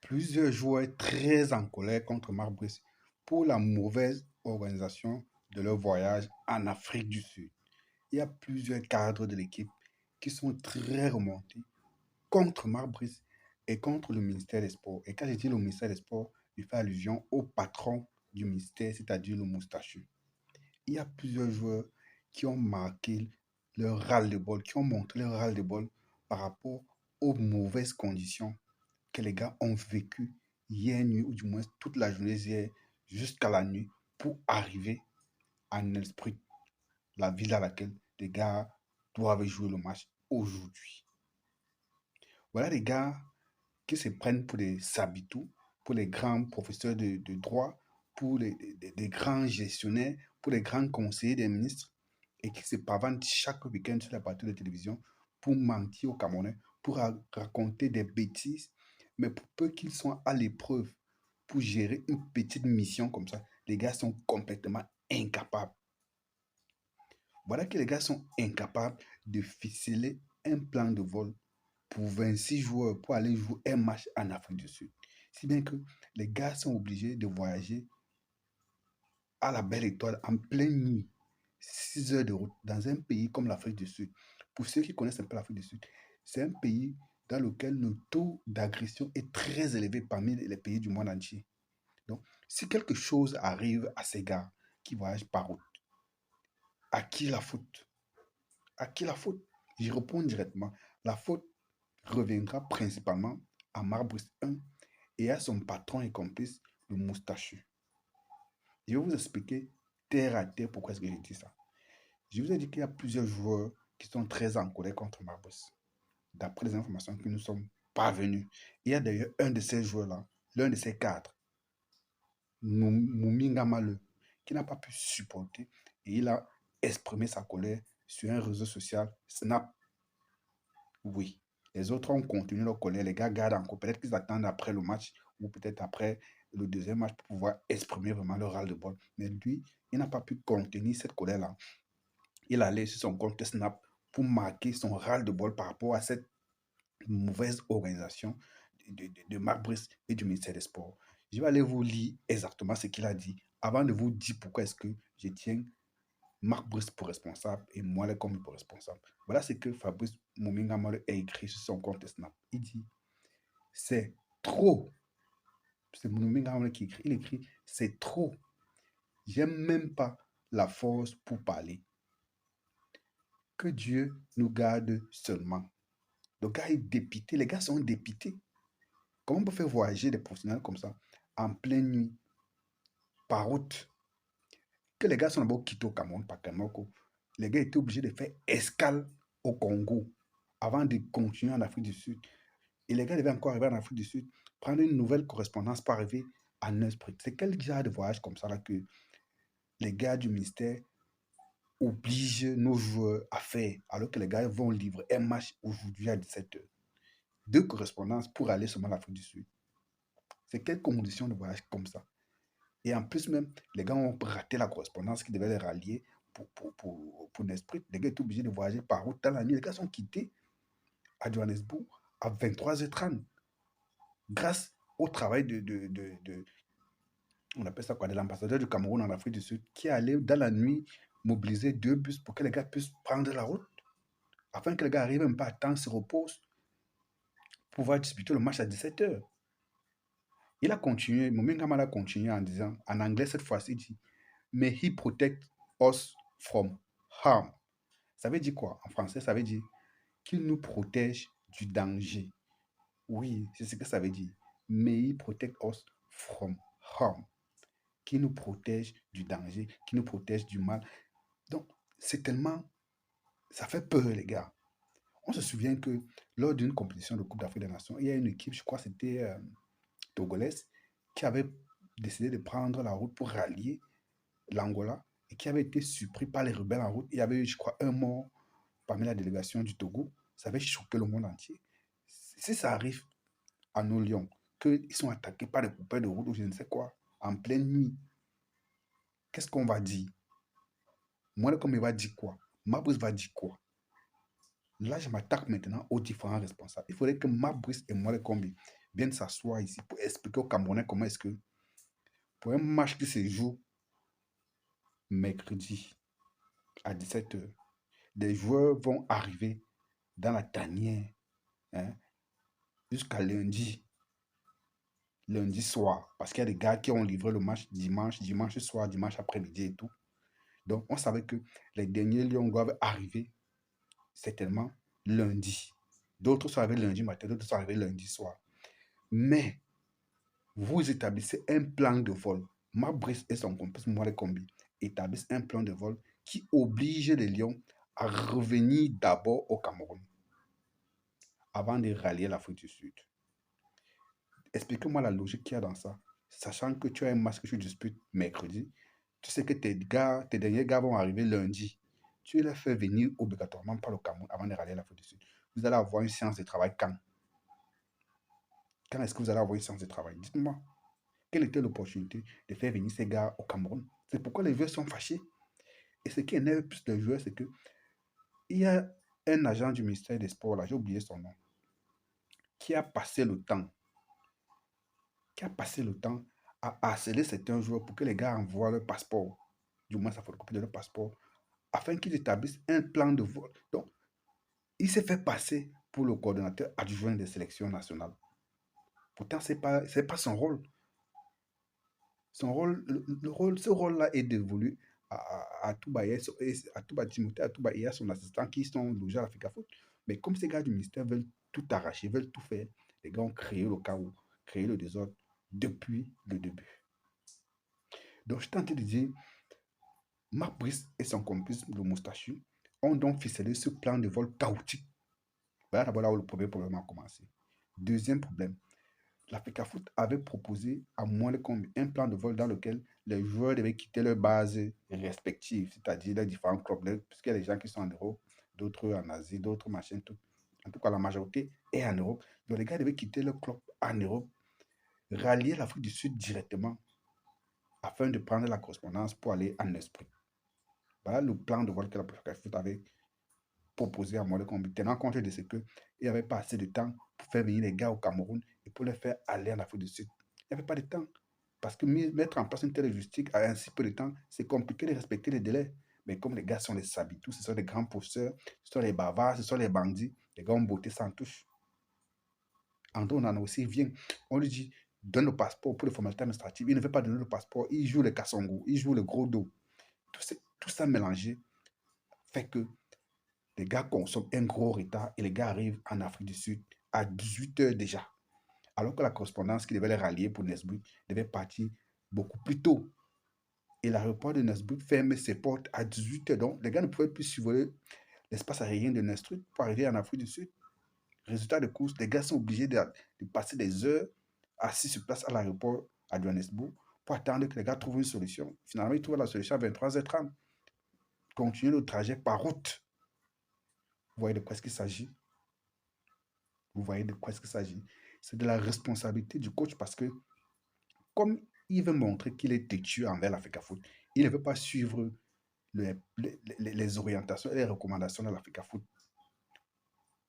Plusieurs joueurs très en colère contre Marc Brice pour la mauvaise organisation de leur voyage en Afrique du Sud. Il y a plusieurs cadres de l'équipe qui sont très remontés contre Marc Brice et contre le ministère des Sports. Et quand je dis le ministère des Sports, je fais allusion au patron du ministère, c'est-à-dire le moustachu. Il y a plusieurs joueurs qui ont marqué leur ras-le-bol, qui ont montré leur ras-le-bol par rapport aux mauvaises conditions que les gars ont vécues hier nuit, ou du moins toute la journée hier jusqu'à la nuit, pour arriver à Nelspruit, la ville à laquelle les gars doivent jouer le match aujourd'hui. Voilà les gars qui se prennent pour des sabitou, pour les grands professeurs de droit, pour des grands gestionnaires, pour les grands conseillers des ministres, et qui se pavantent chaque week-end sur la plateau de télévision pour mentir aux Camerounais, pour raconter des bêtises, mais pour peu qu'ils soient à l'épreuve pour gérer une petite mission comme ça, les gars sont complètement incapables. Voilà que les gars sont incapables de ficeler un plan de vol pour 26 joueurs pour aller jouer un match en Afrique du Sud. Si bien que les gars sont obligés de voyager à la belle étoile en pleine nuit, 6 heures de route, dans un pays comme l'Afrique du Sud. Pour ceux qui connaissent un peu l'Afrique du Sud, c'est un pays dans lequel le taux d'agression est très élevé parmi les pays du monde entier. Donc, si quelque chose arrive à ces gars qui voyagent par route, à qui la faute? À qui la faute? J'y réponds directement. La faute reviendra principalement à Marbrice 1 et à son patron et complice, le moustachu. Je vais vous expliquer terre à terre pourquoi est-ce que j'ai dit ça. Je vous ai dit qu'il y a plusieurs joueurs qui sont très en colère contre Marbrice, d'après les informations qui nous sont parvenues. Il y a d'ailleurs un de ces joueurs-là, l'un de ces cadres, Mouminga Maleu, qui n'a pas pu supporter et il a exprimé sa colère sur un réseau social, Snap. Oui, les autres ont continué leur colère, les gars gardent encore, peut-être qu'ils attendent après le match ou peut-être après le deuxième match pour pouvoir exprimer vraiment leur ras-le-bol. Mais lui, il n'a pas pu contenir cette colère-là. Il allait sur son compte Snap pour marquer son ras-le-bol par rapport à cette mauvaise organisation de Marc Brice et du ministère des Sports. Je vais aller vous lire exactement ce qu'il a dit avant de vous dire pourquoi est-ce que je tiens Marc Brice pour responsable et moi le comme pour responsable. Voilà ce que Fabrice Momingamale a écrit sur son compte Snap. Il dit, c'est trop. C'est Momingamale qui écrit. Il écrit, c'est trop. J'aime même pas la force pour parler. Que Dieu nous garde seulement. Le gars est dépité. Les gars sont dépités. Comment on peut faire voyager des professionnels comme ça en pleine nuit, par route? Que les gars sont d'abord quittés au Cameroun, par Kamoko. Les gars étaient obligés de faire escale au Congo avant de continuer en Afrique du Sud. Et les gars devaient encore arriver en Afrique du Sud, prendre une nouvelle correspondance pour arriver à Neusprit. C'est quel genre de voyage comme ça là que les gars du ministère obligent nos joueurs à faire, alors que les gars vont livrer un match aujourd'hui à 17 heures? Deux correspondances pour aller seulement en Afrique du Sud. C'est quelles conditions de voyage comme ça? Et en plus même, les gars ont raté la correspondance qui devait les rallier pour Nesprit. Les gars étaient obligés de voyager par route dans la nuit. Les gars sont quittés à Johannesburg à 23h30 grâce au travail on appelle ça quoi, de l'ambassadeur du Cameroun en Afrique du Sud qui est allé dans la nuit mobiliser 2 bus pour que les gars puissent prendre la route afin que les gars arrivent un peu à temps, se reposent pour pouvoir disputer le match à 17 heures. Il a continué, Momingamal a continué en disant, en anglais cette fois-ci, il dit, May he protect us from harm. Ça veut dire quoi? En français, ça veut dire qu'il nous protège du danger. Oui, c'est ce que ça veut dire. May he protect us from harm. Qui nous protège du danger, qui nous protège du mal. Donc, c'est tellement... Ça fait peur, les gars. On se souvient que lors d'une compétition de Coupe d'Afrique des Nations, il y a une équipe, je crois que c'était togolaise, qui avait décidé de prendre la route pour rallier l'Angola et qui avait été surpris par les rebelles en route. Il y avait eu, je crois, un mort parmi la délégation du Togo. Ça avait choqué le monde entier. Si ça arrive à nos lions, qu'ils sont attaqués par des coupeurs de route ou je ne sais quoi, en pleine nuit, qu'est-ce qu'on va dire? Moi, comme il va dire quoi? Mabris va dire quoi? Là, je m'attaque maintenant aux différents responsables. Il faudrait que Mabris et moi, le combi, viennent s'asseoir ici pour expliquer aux Camerounais comment est-ce que, pour un match qui se joue mercredi à 17 h, des joueurs vont arriver dans la tanière, hein, jusqu'à lundi soir. Parce qu'il y a des gars qui ont livré le match dimanche soir, dimanche après-midi et tout. Donc, on savait que les derniers Lions doivent arriver certainement lundi. D'autres sont arrivés lundi matin, d'autres sont arrivés lundi soir. Mais vous établissez un plan de vol. Mabrice et son complice Mouare Kombi établissent un plan de vol qui oblige les Lions à revenir d'abord au Cameroun avant de rallier l'Afrique du Sud. Expliquez-moi la logique qu'il y a dans ça. Sachant que tu as un match que tu disputes mercredi, tu sais que tes derniers gars vont arriver lundi. Tu les fais venir obligatoirement par le Cameroun avant de rallier l'Afrique du Sud. Vous allez avoir une séance de travail quand? Quand est-ce que vous allez avoir une séance de travail? Dites-moi. Quelle était l'opportunité de faire venir ces gars au Cameroun? C'est pourquoi les joueurs sont fâchés. Et ce qui énerve plus les joueurs, c'est que il y a un agent du ministère des Sports, là, j'ai oublié son nom, qui a passé le temps, à harceler certains joueurs pour que les gars envoient leur passeport, du moins sa photocopie de leur passeport, afin qu'ils établissent un plan de vol. Donc, il s'est fait passer pour le coordonnateur adjoint des sélections nationales. Pourtant, c'est pas son rôle. Ce rôle-là est dévolu à Touba Timothée, à Touba et à son assistant qui sont logés à l'Africa Foot. Mais comme ces gars du ministère veulent tout arracher, veulent tout faire, les gars ont créé le chaos, créé le désordre depuis le début. Donc, je tente de dire, Marc Brice et son complice, le moustachu, ont donc ficelé ce plan de vol chaotique. Voilà d'abord là où le premier problème a commencé. Deuxième problème, l'Africa Foot avait proposé à moins de un plan de vol dans lequel les joueurs devaient quitter leur base respective, c'est-à-dire les différents clubs, puisqu'il y a des gens qui sont en Europe, d'autres en Asie, d'autres machins, tout. En tout cas, la majorité est en Europe. Donc, les gars devaient quitter leur club en Europe, rallier l'Afrique du Sud directement, afin de prendre la correspondance pour aller en esprit. Voilà le plan de vol que l'Africa Foot avait proposé à moi de combi, tenant compte de ce qu'il n'y avait pas assez de temps pour faire venir les gars au Cameroun et pour les faire aller en Afrique du Sud. Il n'y avait pas de temps. Parce que mettre en place une telle logistique à un si peu de temps, c'est compliqué de respecter les délais. Mais comme les gars sont des sabitous, ce sont des grands pousseurs, ce sont les bavards, ce sont les bandits, les gars ont beauté sans touche. André Onana aussi vient, on lui dit, donne le passeport pour les formalités administratives. Il ne veut pas donner le passeport, il joue les Kassongo, il joue le gros dos. Tout ça mélangé fait que les gars consomment un gros retard et les gars arrivent en Afrique du Sud à 18 h déjà. Alors que la correspondance qui devait les rallier pour Nesbruck devait partir beaucoup plus tôt. Et l'aéroport de Nesbruck ferme ses portes à 18 h. Donc, les gars ne pouvaient plus survoler l'espace aérien de Nesbruck pour arriver en Afrique du Sud. Résultat de course, les gars sont obligés de passer des heures assis sur place à l'aéroport à Johannesburg pour attendre que les gars trouvent une solution. Finalement, ils trouvent la solution à 23 h 30. Continuer le trajet par route. Vous voyez de quoi est-ce qu'il s'agit? Vous voyez de quoi est-ce qu'il s'agit? C'est de la responsabilité du coach parce que, comme il veut montrer qu'il est têtu envers l'Africa Foot, il ne veut pas suivre les orientations et les recommandations de l'Africa Foot.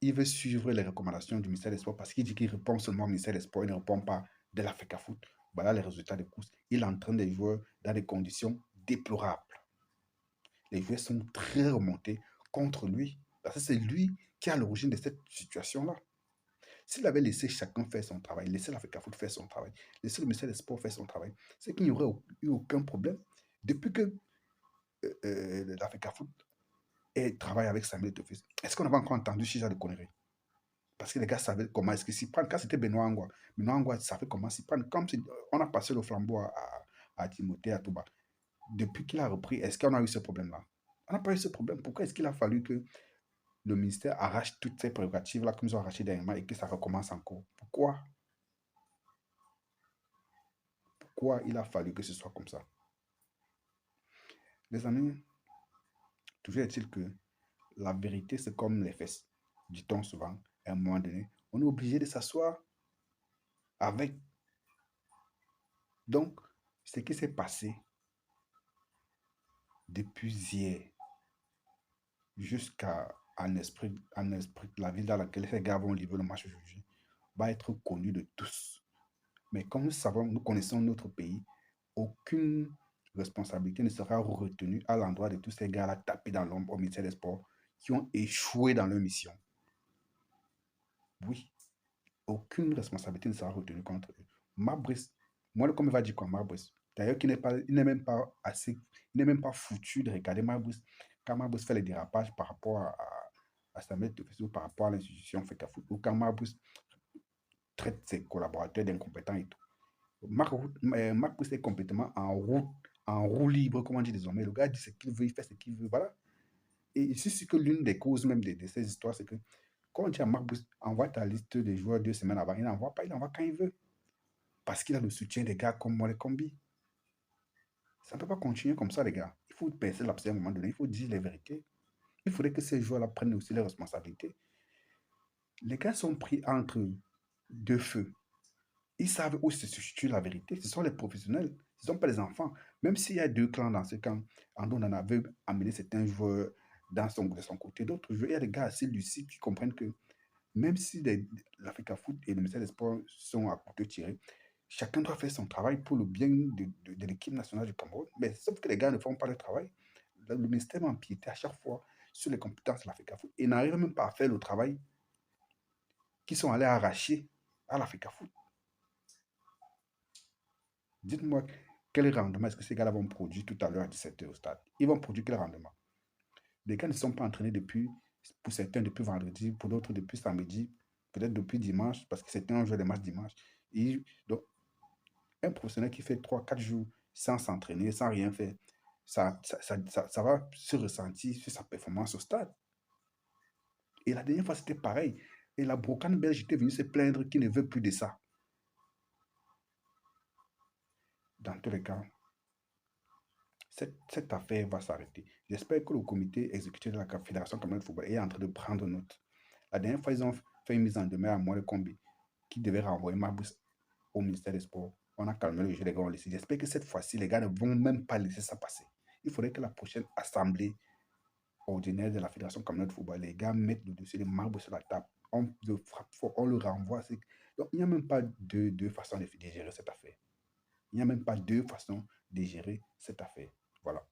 Il veut suivre les recommandations du ministère des Sports parce qu'il dit qu'il répond seulement au ministère des Sports, il ne répond pas de l'Africa Foot. Voilà les résultats de course. Il entraîne des joueurs dans des conditions déplorables. Les joueurs sont très remontés contre lui parce que c'est lui qui est à l'origine de cette situation-là. S'il avait laissé chacun faire son travail, laissé l'Africa Foot faire son travail, laissé le ministère des Sports faire son travail, c'est qu'il n'y aurait eu aucun problème. Depuis que l'Africa Foot travaille avec Samuel Eto'o, est-ce qu'on avait encore entendu ce genre de conneries? Parce que les gars savaient comment est-ce qu'ils s'y prennent. Quand c'était Benoît Angwa savait comment s'y prendre. Comme si on a passé le flambeau à Timothée, à Touba. Depuis qu'il a repris, est-ce qu'on a eu ce problème-là? On n'a pas eu ce problème. Pourquoi est-ce qu'il a fallu que le ministère arrache toutes ces prérogatives-là comme ils ont arraché dernièrement et que ça recommence encore? Pourquoi il a fallu que ce soit comme ça? Les amis, toujours est-il que la vérité, c'est comme les fesses, dit-on souvent. À un moment donné, on est obligé de s'asseoir avec. Donc, ce qui s'est passé depuis hier jusqu'à en esprit, la ville dans laquelle ces gars vont livrer le match aujourd'hui, va être connu de tous. Mais comme nous savons, nous connaissons notre pays, aucune responsabilité ne sera retenue à l'endroit de tous ces gars-là tapés dans l'ombre au ministère des Sports qui ont échoué dans leur mission. Oui, aucune responsabilité ne sera retenue contre eux. Marbrice, moi, le comme il va dire quoi, Marbrice? D'ailleurs, il n'est même pas assez, il n'est même pas foutu de regarder Marbrice quand Marbrice fait les dérapages par rapport à sa maître de Facebook, par rapport à l'institution FECAFOOT, ou quand Marbrice traite ses collaborateurs d'incompétents et tout. Marbrice est complètement en roue libre, comme on dit désormais. Le gars dit ce qu'il veut, il fait ce qu'il veut, voilà. Et ici, c'est que l'une des causes même de ces histoires, c'est que quand on dit à Marbrice, envoie ta liste des joueurs 2 semaines avant, il n'envoie pas, il envoie quand il veut. Parce qu'il a le soutien des gars comme moi, les combis. Ça ne peut pas continuer comme ça, les gars. Il faut percer l'abcès à un moment donné, il faut dire les vérités. Il faudrait que ces joueurs-là prennent aussi leurs responsabilités. Les gars sont pris entre deux feux. Ils savent où se situe la vérité. Ce sont les professionnels, ce ne sont pas les enfants. Même s'il y a deux clans dans ce camp, Andon en avait amené certains joueurs de son côté, d'autres joueurs, il y a des gars assez lucides qui comprennent que même si l'Africa Foot et le ministère des Sports sont à couteau tiré, chacun doit faire son travail pour le bien de l'équipe nationale du Cameroun. Mais sauf que les gars ne font pas le travail. Le ministère va empiéter à chaque fois sur les compétences de l'Africa Foot et n'arrive même pas à faire le travail qu'ils sont allés arracher à l'Africa Foot. Dites-moi quel rendement est-ce que ces gars-là vont produire tout à l'heure à 17h au stade. Ils vont produire quel rendement? Les gars ne sont pas entraînés depuis, pour certains depuis vendredi, pour d'autres depuis samedi, peut-être depuis dimanche, parce que certains jouent des matchs dimanche. Donc, un professionnel qui fait 3 4 jours sans s'entraîner, sans rien faire, ça va se ressentir sur sa performance au stade. Et la dernière fois, c'était pareil. Et la brocane belge était venue se plaindre qu'il ne veut plus de ça. Dans tous les cas, cette affaire va s'arrêter. J'espère que le comité exécutif de la Fédération camerounaise de football est en train de prendre note. La dernière fois, ils ont fait une mise en demeure à moi, le combi, qui devait renvoyer Mabus au ministère des Sports. On a calmé le jeu, les gars ont laissé. J'espère que cette fois-ci, les gars ne vont même pas laisser ça passer. Il faudrait que la prochaine assemblée ordinaire de la Fédération camerounaise de football, les gars mettent le dossier de Mabus sur la table. On le frappe fort, on le renvoie. Donc, il n'y a même pas deux façons de gérer cette affaire. Il n'y a même pas deux façons de gérer cette affaire. Voilà.